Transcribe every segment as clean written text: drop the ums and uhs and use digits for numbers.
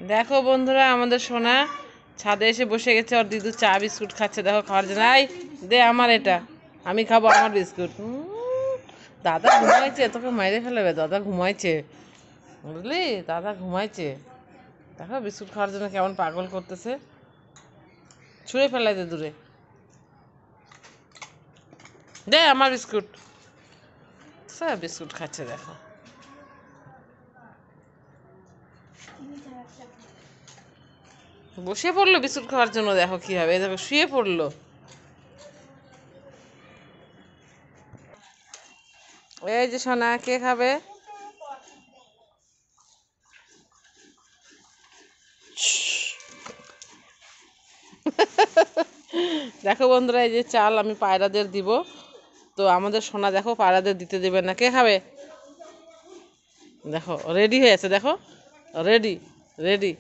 দেখো বন্ধুরা, আমাদের সোনা ছাদে এসে বসে গেছে। আর দিদু চা বিস্কুট খাচ্ছে। দেখো খাওয়ার জন্য। আই দে আমার এটা, আমি খাবো আমার বিস্কুট। দাদা ঘুমাইছে, তোকে মেরে ফেলবে। দাদা ঘুমাইছে, বুঝলি, দাদা ঘুমাইছে। দেখো বিস্কুট খাওয়ার জন্য কেমন পাগল করতেছে। ছুঁড়ে ফেলাই দে দূরে। দে আমার বিস্কুট। স্যার বিস্কুট খাচ্ছে দেখো। বসে পড়লো বিস্কুট খাওয়ার জন্য। দেখো কি হবে, দেখো শুয়ে পড়লো। এই যে সোনা, কে খাবে? দেখো বন্ধুরা, এই যে চাল আমি পায়রাদের দিব। তো আমাদের সোনা দেখো পায়রাদের দিতে দেবে না। কে খাবে? দেখো রেডি হয়ে আছে। দেখো রেডি রেডি,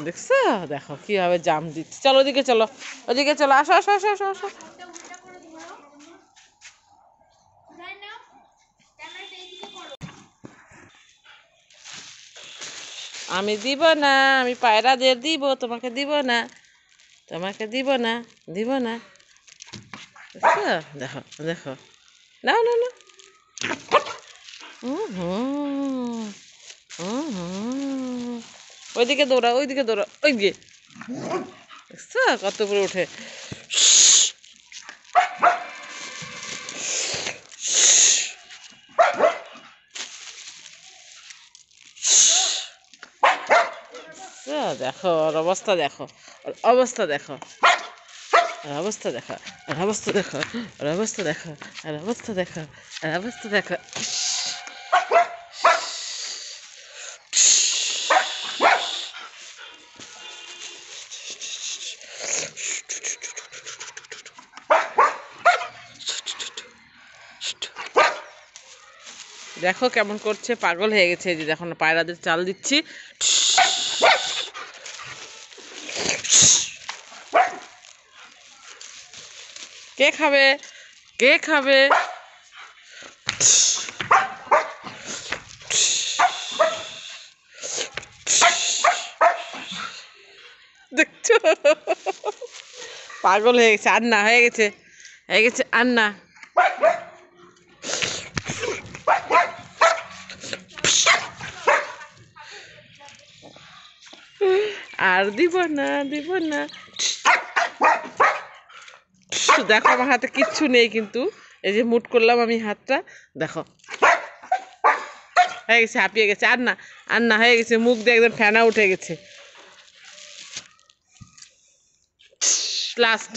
দেখছো? দেখো কিভাবে জাম দিচ্ছে। চলো ওদিকে, চলো ওদিকে, চলো আসো আসো আসো আসো আসো। আমি দিব না, আমি পায়রাদের দিব, তোমাকে দিব না, তোমাকে দিব না, দিব না। দেখো দেখো দেখো, নাও না না। ওইদিকে দৌড়া, ওইদিকে দৌড়া, ওই গিয়ে দেখছো কত উপরে উঠে। দেখো ওর অবস্থা, দেখো ওর অবস্থা, দেখো ওর অবস্থা, দেখো ওর অবস্থা, দেখো ওর অবস্থা, দেখো ওর অবস্থা, দেখো ওর অবস্থা, দেখো। দেখো কেমন করছে, পাগল হয়ে গেছে। এই যে দেখো না, পায়রাদের চাল দিচ্ছি। কে খাবে? কে খাবে? দেখছো, পাগল হয়ে গেছে। আন্না হয়ে গেছে, হয়ে গেছে আন্না। আর দিব না, দিব না। দেখো আমার হাতে কিচ্ছু নেই, কিন্তু এই যে মুট করলাম আমি হাতটা। দেখো হয়ে গেছে, হাঁপিয়ে গেছে। আর না, আর না, হয়ে গেছে। মুখ দিয়ে একদম ফেনা উঠে গেছে। লাস্ট।